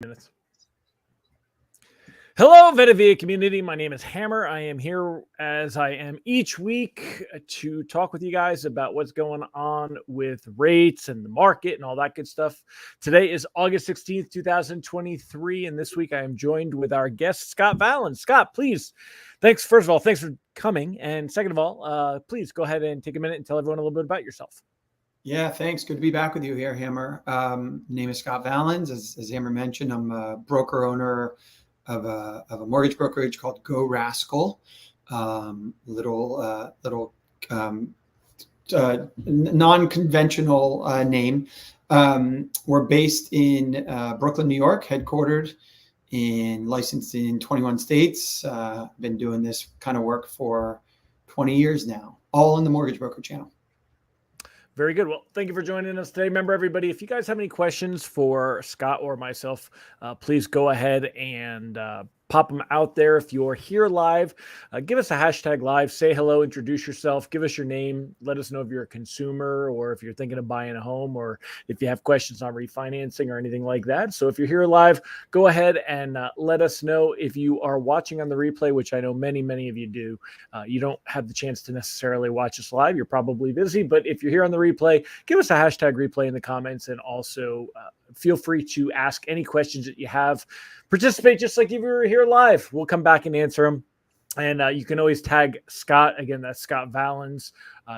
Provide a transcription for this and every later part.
Minutes. Hello, Vetavia community. My name is Hammer. I am here as I am each week to talk with you guys about what's going on with rates and the market and all that good stuff. Today is August 16th, 2023. And this week I am joined with our guest, Scott Valins. Scott, please. First of all, thanks for coming. And second of all, please go ahead and take a minute and tell everyone a little bit about yourself. Yeah, thanks. Good to be back with you here, Hammer. Name is Scott Valins. As Hammer mentioned, I'm a broker owner of a mortgage brokerage called Go Rascal. Non-conventional name. We're based in Brooklyn, New York, headquartered and licensed in 21 states. Been doing this kind of work for 20 years now, all in the mortgage broker channel. Very good. Well, thank you for joining us today. Remember, everybody, if you guys have any questions for Scott or myself, please go ahead and pop them out there. If you're here live, give us a hashtag live, say hello, introduce yourself, give us your name, let us know if you're a consumer or if you're thinking of buying a home or if you have questions on refinancing or anything like that. So if you're here live, go ahead and let us know. If you are watching on the replay, which I know many of you do, you don't have the chance to necessarily watch us live. You're probably busy, but if you're here on the replay, give us a hashtag replay in the comments, and also feel free to ask any questions that you have. Participate just like if you were here live. We'll come back and answer them. And you can always tag Scott. Again, that's Scott Valins.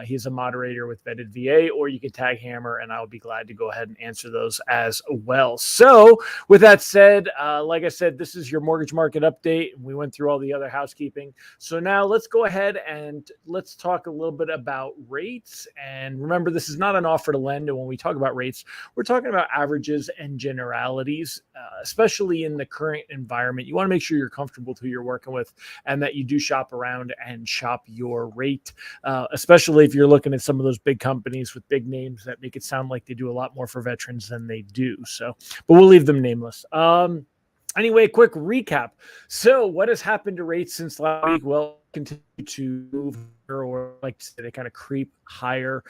He's a moderator with Vetted VA, or you can tag Hammer, and I'll be glad to go ahead and answer those as well. So with that said, like I said, this is your mortgage market update. We went through all the other housekeeping. So now let's go ahead and let's talk a little bit about rates. And remember, this is not an offer to lend. And when we talk about rates, we're talking about averages and generalities, especially in the current environment. You want to make sure you're comfortable with who you're working with and that you do shop around and shop your rate, especially if you're looking at some of those big companies with big names that make it sound like they do a lot more for veterans than they do. So, but we'll leave them nameless. Anyway, quick recap. So what has happened to rates since last week? Well, continue to move, or like to say, they kind of creep higher.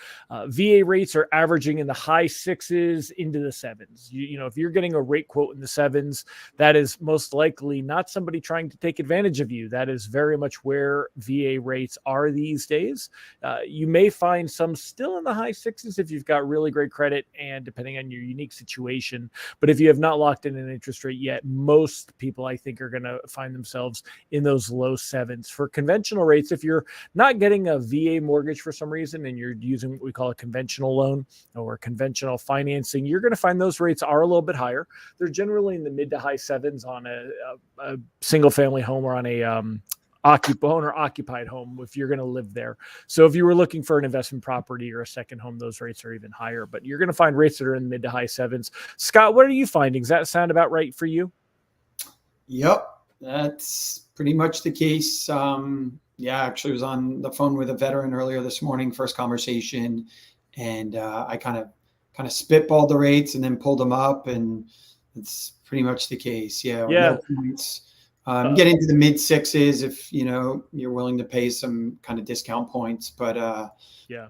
VA rates are averaging in the high sixes into the sevens. You know, if you're getting a rate quote in the sevens, that is most likely not somebody trying to take advantage of you. That is very much where VA rates are these days. You may find some still in the high sixes if you've got really great credit and depending on your unique situation. But if you have not locked in an interest rate yet, most people, I think, are going to find themselves in those low sevens. For conventional rates, if you're not getting a VA mortgage for some reason and you're using what we call a conventional loan or conventional financing, you're going to find those rates are a little bit higher. They're generally in the mid to high sevens on a single family home or on a owner occupied home if you're going to live there. So if you were looking for an investment property or a second home, those rates are even higher, but you're going to find rates that are in the mid to high sevens. Scott, what are you finding? Does that sound about right for you? Yep, that's pretty much the case. Yeah, actually was on the phone with a veteran earlier this morning, first conversation, and I kind of spitballed the rates and then pulled them up, and it's pretty much the case. Yeah. No points. Get into the mid sixes if you're willing to pay some kind of discount points, but yeah.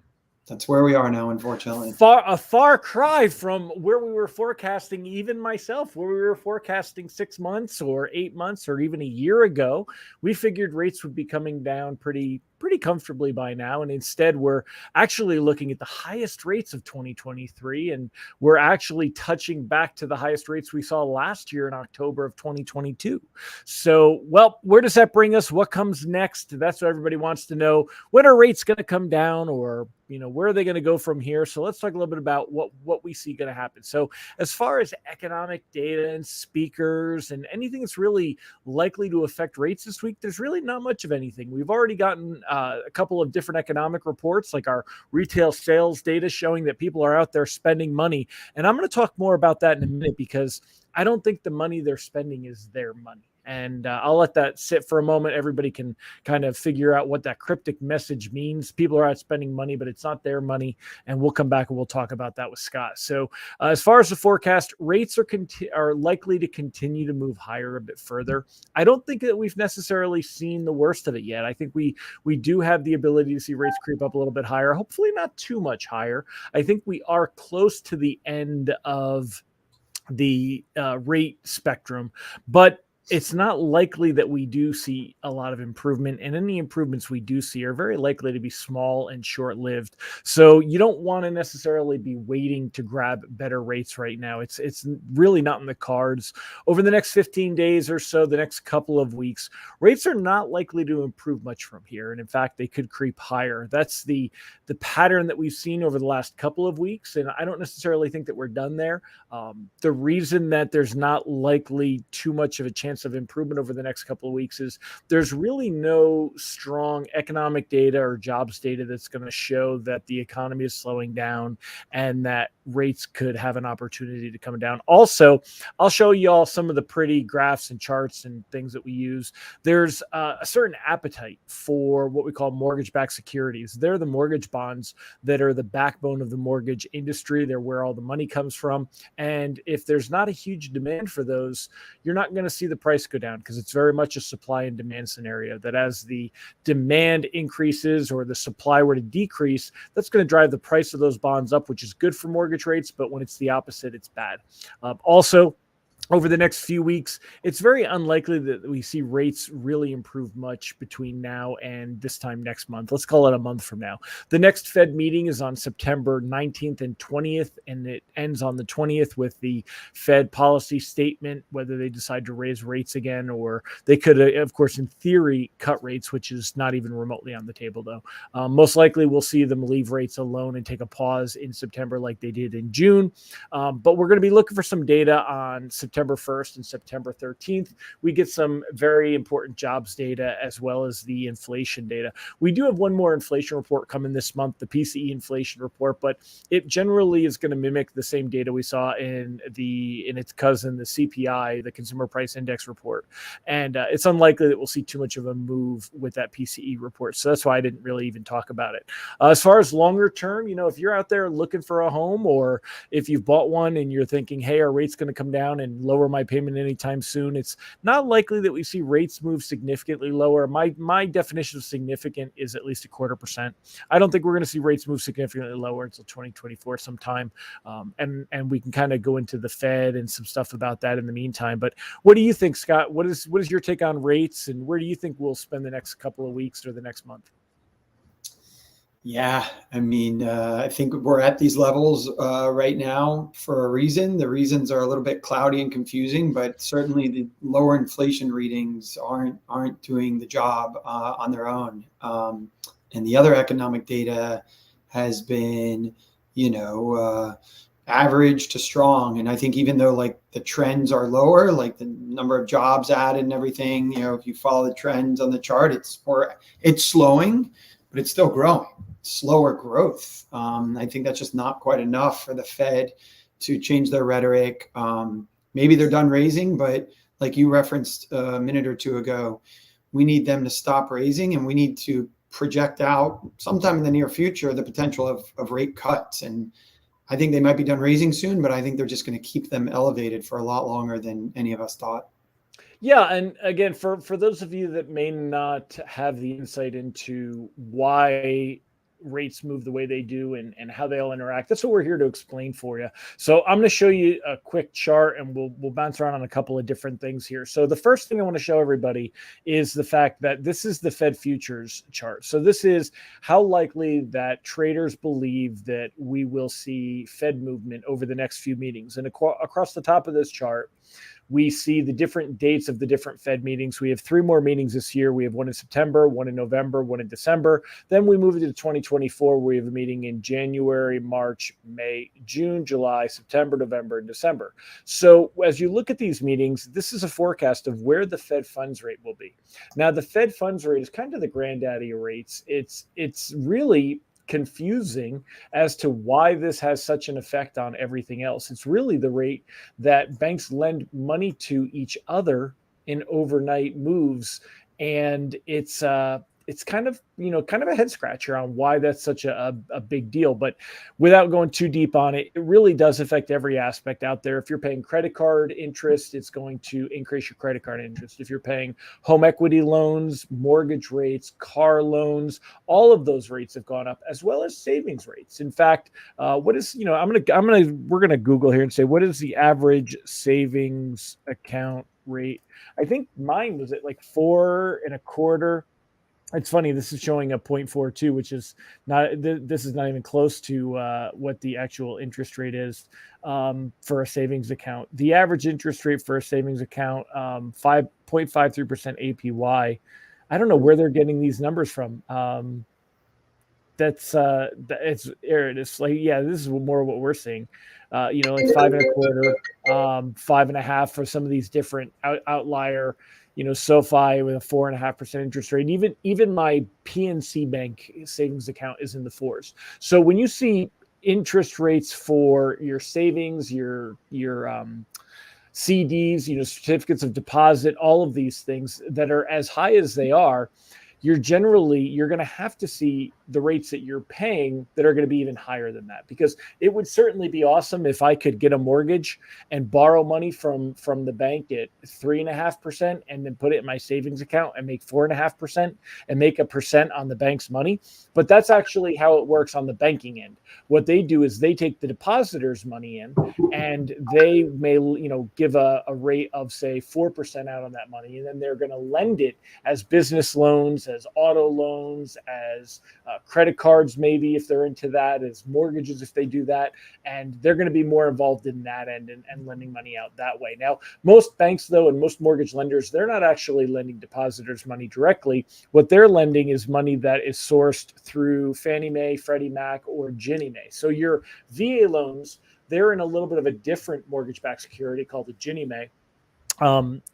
That's where we are now, unfortunately. A far cry from where we were forecasting, even myself, where we were forecasting 6 months or 8 months or even a year ago. We figured rates would be coming down pretty comfortably by now. And instead, we're actually looking at the highest rates of 2023. And we're actually touching back to the highest rates we saw last year in October of 2022. So, well, where does that bring us? What comes next? That's what everybody wants to know. When are rates going to come down, or where are they going to go from here? So let's talk a little bit about what we see going to happen. So as far as economic data and speakers and anything that's really likely to affect rates this week, there's really not much of anything. We've already gotten a couple of different economic reports, like our retail sales data showing that people are out there spending money. And I'm going to talk more about that in a minute, because I don't think the money they're spending is their money. And I'll let that sit for a moment. Everybody can kind of figure out what that cryptic message means. People are out spending money, but it's not their money. And we'll come back and we'll talk about that with Scott. So as far as the forecast, rates are likely to continue to move higher a bit further. I don't think that we've necessarily seen the worst of it yet. I think we do have the ability to see rates creep up a little bit higher, hopefully not too much higher. I think we are close to the end of the rate spectrum, but it's not likely that we do see a lot of improvement, and any improvements we do see are very likely to be small and short-lived. So you don't want to necessarily be waiting to grab better rates right now. It's really not in the cards. Over the next 15 days or so, the next couple of weeks, rates are not likely to improve much from here, and in fact, they could creep higher. That's the pattern that we've seen over the last couple of weeks, and I don't necessarily think that we're done there. The reason that there's not likely too much of a chance of improvement over the next couple of weeks is there's really no strong economic data or jobs data that's going to show that the economy is slowing down and that rates could have an opportunity to come down. Also, I'll show you all some of the pretty graphs and charts and things that we use. There's a certain appetite for what we call mortgage-backed securities. They're the mortgage bonds that are the backbone of the mortgage industry. They're where all the money comes from. And if there's not a huge demand for those, you're not going to see the price go down, because it's very much a supply and demand scenario, that as the demand increases or the supply were to decrease, that's going to drive the price of those bonds up, which is good for mortgage rates. But when it's the opposite, it's bad. Also, over the next few weeks, it's very unlikely that we see rates really improve much between now and this time next month. Let's call it a month from now. The next Fed meeting is on September 19th and 20th, and it ends on the 20th with the Fed policy statement, whether they decide to raise rates again, or they could, of course, in theory, cut rates, which is not even remotely on the table, though. Most likely, we'll see them leave rates alone and take a pause in September like they did in June. But we're going to be looking for some data on September 1st and September 13th. We get some very important jobs data as well as the inflation data. We do have one more inflation report coming this month, the PCE inflation report, but it generally is going to mimic the same data we saw in its cousin, the CPI, the Consumer Price Index report. And it's unlikely that we'll see too much of a move with that PCE report. So that's why I didn't really even talk about it. As far as longer term, if you're out there looking for a home, or if you've bought one and you're thinking, hey, our rate's going to come down and lower my payment anytime soon, it's not likely that we see rates move significantly lower. My definition of significant is at least 0.25%. I don't think we're going to see rates move significantly lower until 2024 sometime. And we can kind of go into the Fed and some stuff about that in the meantime. But what do you think, Scott? What is your take on rates, and where do you think we'll spend the next couple of weeks or the next month? Yeah, I think we're at these levels right now for a reason. The reasons are a little bit cloudy and confusing, but certainly the lower inflation readings aren't doing the job on their own. And the other economic data has been, average to strong. And I think even though like the trends are lower, like the number of jobs added and everything, if you follow the trends on the chart, it's slowing, but it's still growing. Slower growth. I think that's just not quite enough for the Fed to change their rhetoric. Maybe they're done raising, but like you referenced a minute or two ago, we need them to stop raising, and we need to project out sometime in the near future the potential of rate cuts. And I think they might be done raising soon, but I think they're just going to keep them elevated for a lot longer than any of us thought. Yeah, and again, for those of you that may not have the insight into why rates move the way they do and how they all interact, that's what we're here to explain for you. So I'm going to show you a quick chart, and we'll bounce around on a couple of different things here. So the first thing I want to show everybody is the fact that this is the Fed futures chart. So this is how likely that traders believe that we will see Fed movement over the next few meetings. And across the top of this chart, we see the different dates of the different Fed meetings. We have 3 more meetings this year. We have one in September, one in November, one in December. Then we move into 2024. We have a meeting in January, March, May, June, July, September, November, and December. So as you look at these meetings, this is a forecast of where the Fed funds rate will be. Now, the Fed funds rate is kind of the granddaddy of rates. It's really confusing as to why this has such an effect on everything else. It's really the rate that banks lend money to each other in overnight moves, and it's it's kind of, kind of a head scratcher on why that's such a big deal. But without going too deep on it, it really does affect every aspect out there. If you're paying credit card interest, it's going to increase your credit card interest. If you're paying home equity loans, mortgage rates, car loans, all of those rates have gone up, as well as savings rates. In fact, what is, we're gonna Google here and say, what is the average savings account rate? I think mine was at like 4.25. It's funny. This is showing a 0.42, which is not. This is not even close to what the actual interest rate is for a savings account. The average interest rate for a savings account, 5.53% APY. I don't know where they're getting these numbers from. It's here it is. Like, yeah, this is more what we're seeing. Like 5.25, 5.5 for some of these different outlier. SoFi with a 4.5% interest rate. Even my PNC Bank savings account is in the fours. So when you see interest rates for your savings, your CDs, certificates of deposit, all of these things that are as high as they are, you're going to have to see the rates that you're paying that are going to be even higher than that, because it would certainly be awesome if I could get a mortgage and borrow money from the bank at 3.5% and then put it in my savings account and make 4.5% and make 1% on the bank's money. But that's actually how it works on the banking end. What they do is they take the depositor's money in and they may, give a rate of say 4% out on that money. And then they're going to lend it as business loans, as auto loans, as credit cards, maybe if they're into that, as mortgages if they do that, and they're going to be more involved in that end and lending money out that way. Now, most banks, though, and most mortgage lenders, they're not actually lending depositors money directly. What they're lending is money that is sourced through Fannie Mae, Freddie Mac, or Ginnie Mae. So your VA loans, they're in a little bit of a different mortgage-backed security called the Ginnie Mae.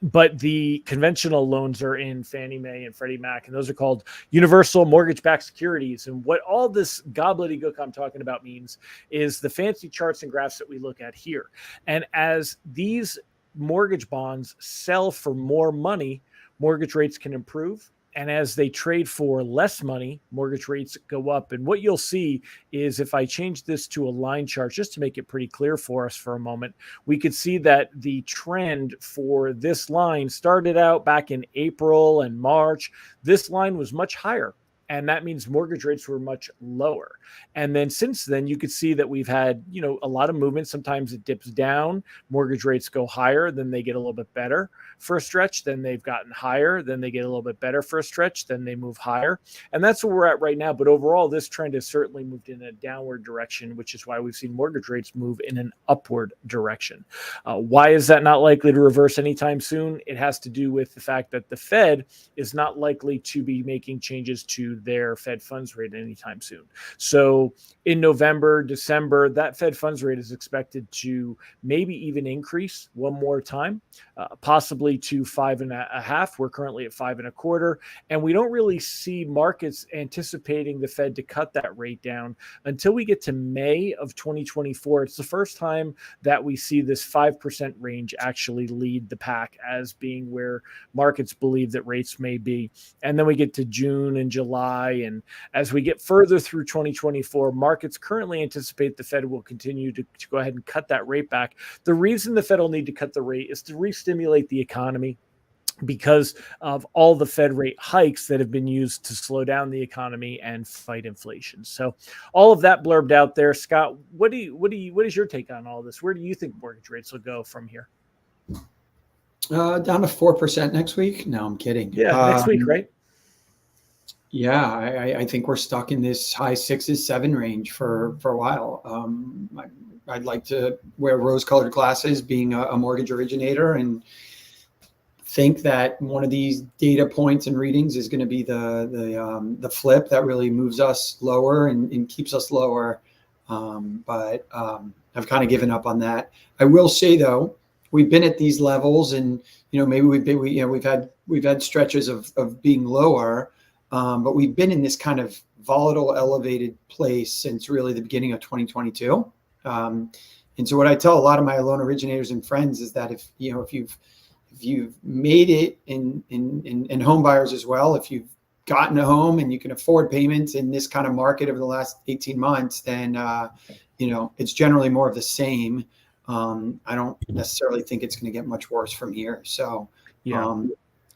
But the conventional loans are in Fannie Mae and Freddie Mac, and those are called universal mortgage-backed securities. And what all this gobbledygook I'm talking about means is the fancy charts and graphs that we look at here. And as these mortgage bonds sell for more money, mortgage rates can improve. And as they trade for less money, mortgage rates go up. And what you'll see is, if I change this to a line chart, just to make it pretty clear for us for a moment, we could see that the trend for this line started out back in April and March. This line was much higher. And that means mortgage rates were much lower. And then since then, you could see that we've had, a lot of movement. Sometimes it dips down, mortgage rates go higher, then they get a little bit better for a stretch, then they've gotten higher, then they get a little bit better for a stretch, then they move higher. And that's where we're at right now. But overall, this trend has certainly moved in a downward direction, which is why we've seen mortgage rates move in an upward direction. Why is that not likely to reverse anytime soon? It has to do with the fact that the Fed is not likely to be making changes to their Fed funds rate anytime soon. So in November, December, that Fed funds rate is expected to maybe even increase one more time, possibly to 5.5. We're currently at 5.25, and we don't really see markets anticipating the Fed to cut that rate down until we get to May of 2024. It's the first time that we see this 5% range actually lead the pack as being where markets believe that rates may be. And then we get to June and July. And as we get further through 2024, markets currently anticipate the Fed will continue to go ahead and cut that rate back. The reason the Fed will need to cut the rate is to re-stimulate the economy, because of all the Fed rate hikes that have been used to slow down the economy and fight inflation. So all of that blurbed out there. Scott, what is your take on all this? Where do you think mortgage rates will go from here? Down to 4% next week. No, I'm kidding. Yeah, next week, right? Yeah, I think we're stuck in this high 6s, 7 range for a while. I'd like to wear rose-colored glasses being a mortgage originator and think that one of these data points and readings is going to be the flip that really moves us lower and keeps us lower. But I've kind of given up on that. I will say, though, we've been at these levels, and maybe we've had stretches of being lower. But we've been in this kind of volatile, elevated place since really the beginning of 2022. And so what I tell a lot of my loan originators and friends is that if you've made it in home buyers as well, if you've gotten a home and you can afford payments in this kind of market over the last 18 months, then, it's generally more of the same. I don't necessarily think it's going to get much worse from here. So, Yeah,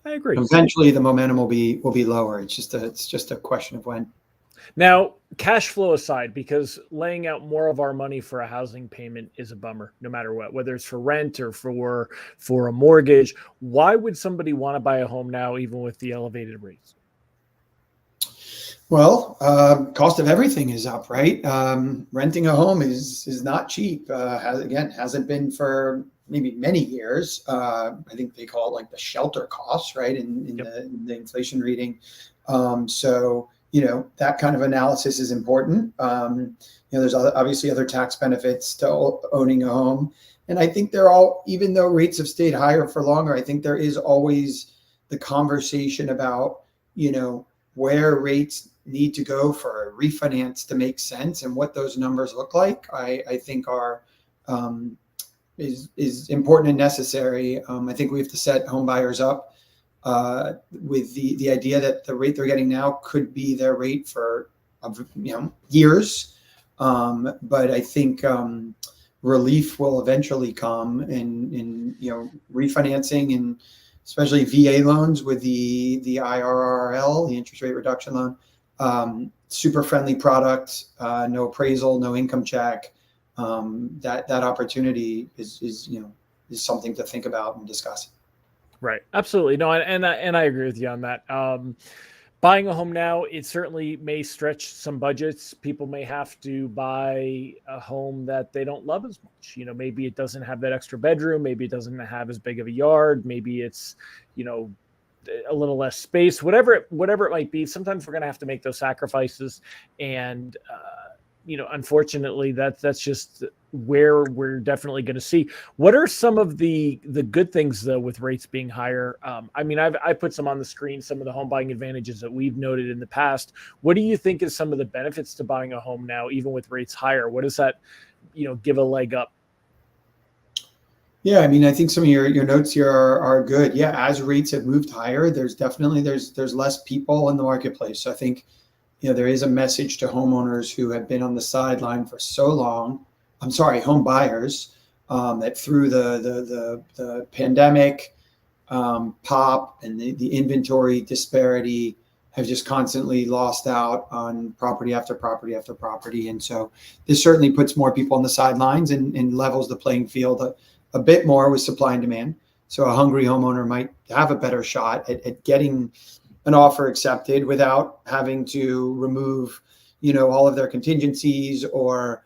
I agree. eventually the momentum will be lower. It's just a question of when. Now, cash flow aside, because laying out more of our money for a housing payment is a bummer, no matter what, whether it's for rent or for a mortgage. Why would somebody want to buy a home now, even with the elevated rates? Well, cost of everything is up, right? Renting a home is not cheap. Hasn't been for maybe many years. I think they call it like the shelter costs, right? In the inflation reading. So that kind of analysis is important. There's obviously other tax benefits to owning a home, and I think even though rates have stayed higher for longer, I think there is always the conversation about where rates need to go for a refinance to make sense, and what those numbers look like. I think are is important and necessary. I think we have to set home buyers up with the idea that the rate they're getting now could be their rate for years. But I think relief will eventually come in refinancing, and especially VA loans with the IRRL, the interest rate reduction loan. Super friendly product, no appraisal, no income check. That opportunity is something to think about and discuss. Right. Absolutely. No, and I agree with you on that. Buying a home now, it certainly may stretch some budgets. People may have to buy a home that they don't love as much. Maybe it doesn't have that extra bedroom. Maybe it doesn't have as big of a yard. Maybe it's, a little less space, whatever it might be. Sometimes we're going to have to make those sacrifices. And, unfortunately, that's just where we're definitely going to see. What are some of the good things, though, with rates being higher? I put some on the screen, some of the home buying advantages that we've noted in the past. What do you think is some of the benefits to buying a home now, even with rates higher? What does that, give a leg up? Yeah, I think some of your notes here are good. Yeah, as rates have moved higher, there's less people in the marketplace. So I think there is a message to homeowners who have been on the sideline for so long. I'm sorry, home buyers, that through the pandemic pop and the inventory disparity have just constantly lost out on property after property after property. And so this certainly puts more people on the sidelines and levels the playing field a bit more with supply and demand. So a hungry homeowner might have a better shot at getting an offer accepted without having to remove, all of their contingencies or,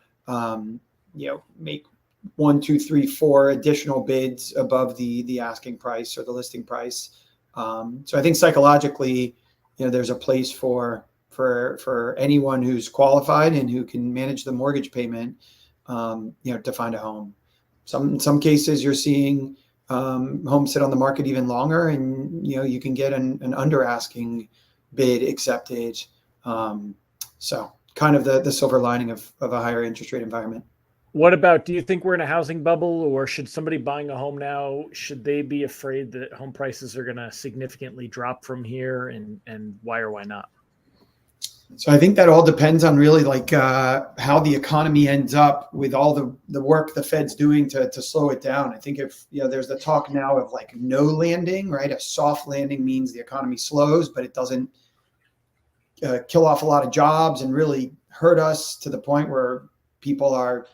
make 1, 2, 3, 4 additional bids above the asking price or the listing price. So I think psychologically, there's a place for anyone who's qualified and who can manage the mortgage payment, to find a home. In some cases, you're seeing homes sit on the market even longer, and you can get an under asking bid accepted. So kind of the silver lining of a higher interest rate environment. What about, do you think we're in a housing bubble, or should somebody buying a home now, should they be afraid that home prices are going to significantly drop from here, and why or why not? So I think that all depends on really how the economy ends up with all the work the Fed's doing to slow it down. I think if there's the talk now of no landing, right? A soft landing means the economy slows, but it doesn't kill off a lot of jobs and really hurt us to the point where people are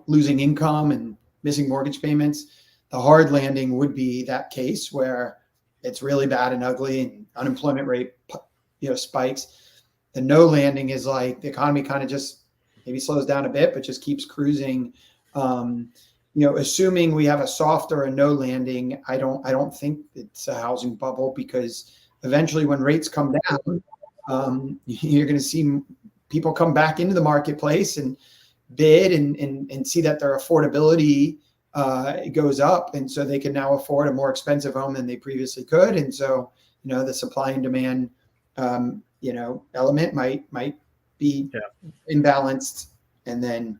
losing income and missing mortgage payments. The hard landing would be that case where it's really bad and ugly and unemployment rate spikes. The no landing is like the economy kind of just maybe slows down a bit, but just keeps cruising. Assuming we have a soft or a no landing, I don't think it's a housing bubble, because eventually when rates come down, you're going to see people come back into the marketplace and bid and see that their affordability goes up, and so they can now afford a more expensive home than they previously could. And so the supply and demand element might be imbalanced, and then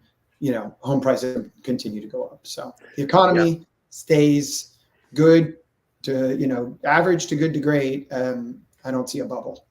home prices continue to go up. So the economy stays good to average to good to great. I don't see a bubble.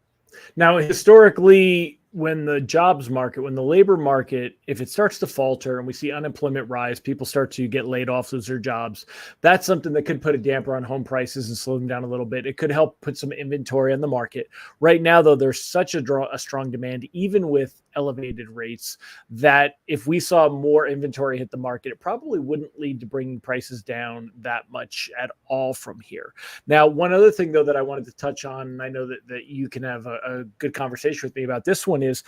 Now, historically, when the jobs market, when the labor market, if it starts to falter and we see unemployment rise, people start to get laid off, lose their jobs. That's something that could put a damper on home prices and slow them down a little bit. It could help put some inventory on the market. Right now, though, there's such a strong demand, even with elevated rates, that if we saw more inventory hit the market, it probably wouldn't lead to bringing prices down that much at all from here. Now, one other thing, though, that I wanted to touch on, and I know that you can have a good conversation with me about this one, is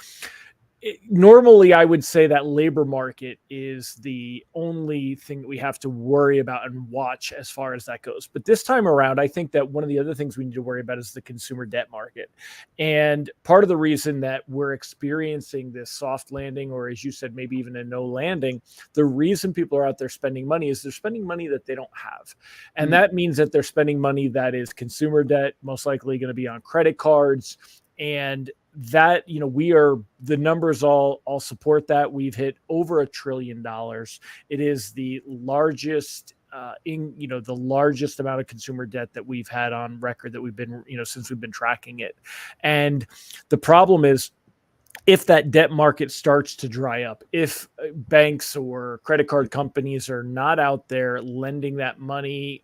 normally I would say that labor market is the only thing that we have to worry about and watch as far as that goes. But this time around, I think that one of the other things we need to worry about is the consumer debt market. And part of the reason that we're experiencing this soft landing, or as you said, maybe even a no landing, the reason people are out there spending money is they're spending money that they don't have. And that means that they're spending money that is consumer debt, most likely going to be on credit cards. And that, the numbers all support that. We've hit over $1 trillion. It is the largest the largest amount of consumer debt that we've had on record, that we've been, since we've been tracking it. And the problem is, if that debt market starts to dry up, if banks or credit card companies are not out there lending that money,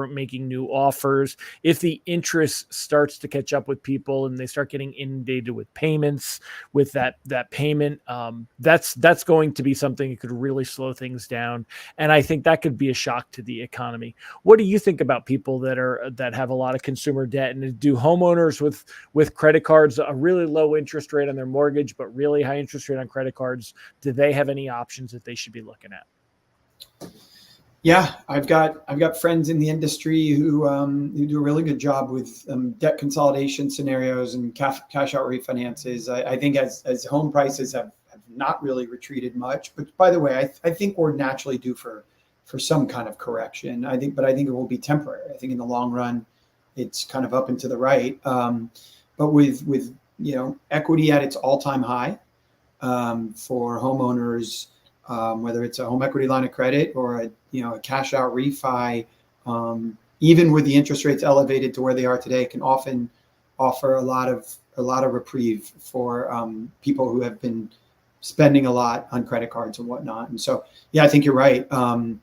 making new offers, if the interest starts to catch up with people and they start getting inundated with payments, with that payment, that's going to be something that could really slow things down. And I think that could be a shock to the economy. What do you think about people that have a lot of consumer debt? And do homeowners with credit cards, a really low interest rate on their mortgage, but really high interest rate on credit cards, do they have any options that they should be looking at? Yeah, I've got friends in the industry who do a really good job with debt consolidation scenarios and cash out refinances. I think as home prices have not really retreated much, but by the way, I think we're naturally due for some kind of correction. I think it will be temporary. I think in the long run, it's kind of up and to the right. But with equity at its all-time high for homeowners, whether it's a home equity line of credit or a cash out refi, even with the interest rates elevated to where they are today, can often offer a lot of reprieve for people who have been spending a lot on credit cards and whatnot. And so, yeah, I think you're right. I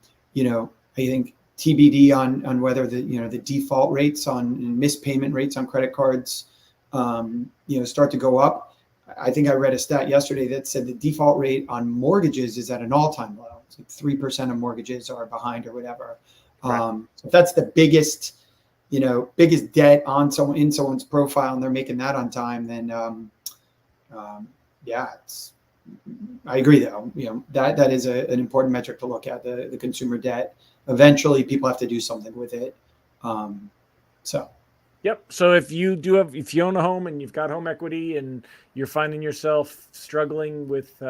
think TBD on whether the default rates and missed payment rates on credit cards start to go up. I think I read a stat yesterday that said the default rate on mortgages is at an all-time low. It's like 3% of mortgages are behind or whatever. Right. So if that's the biggest debt in someone's profile, and they're making that on time, then I agree though. That is an important metric to look at, the consumer debt. Eventually, people have to do something with it. Yep. So if you own a home and you've got home equity and you're finding yourself struggling with,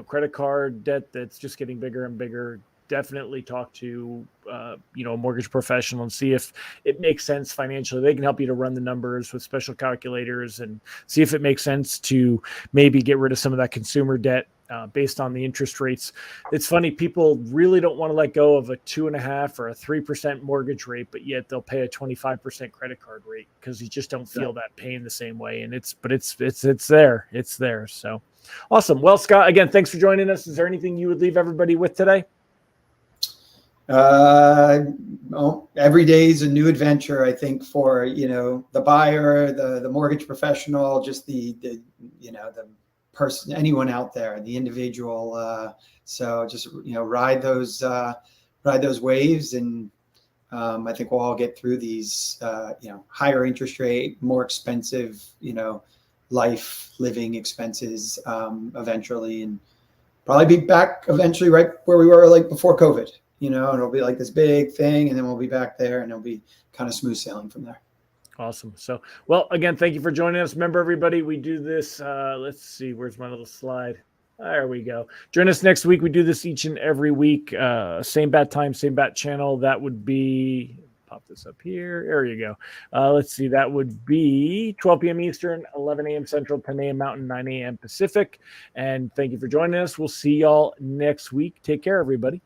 credit card debt that's just getting bigger and bigger, definitely talk to, a mortgage professional and see if it makes sense financially. They can help you to run the numbers with special calculators and see if it makes sense to maybe get rid of some of that consumer debt based on the interest rates. It's funny, people really don't want to let go of a 2.5% or a 3% mortgage rate, but yet they'll pay a 25% credit card rate because you just don't feel that pain the same way. And it's there. So awesome. Well, Scott, again, thanks for joining us. Is there anything you would leave everybody with today? Every day is a new adventure, I think, for the buyer, the mortgage professional, just the person, anyone out there, the individual. So just ride those waves, and I think we'll all get through these higher interest rate, more expensive life living expenses eventually, and probably be back eventually right where we were like before COVID. And it'll be like this big thing, and then we'll be back there, and it'll be kind of smooth sailing from there. Awesome. So, well, again, thank you for joining us. Remember, everybody, we do this. Let's see, where's my little slide? There we go. Join us next week. We do this each and every week. Same bat time, same bat channel. That would be, pop this up here. There you go. Let's see. That would be 12 p.m. Eastern, 11 a.m. Central, 10 a.m. Mountain, 9 a.m. Pacific. And thank you for joining us. We'll see y'all next week. Take care, everybody.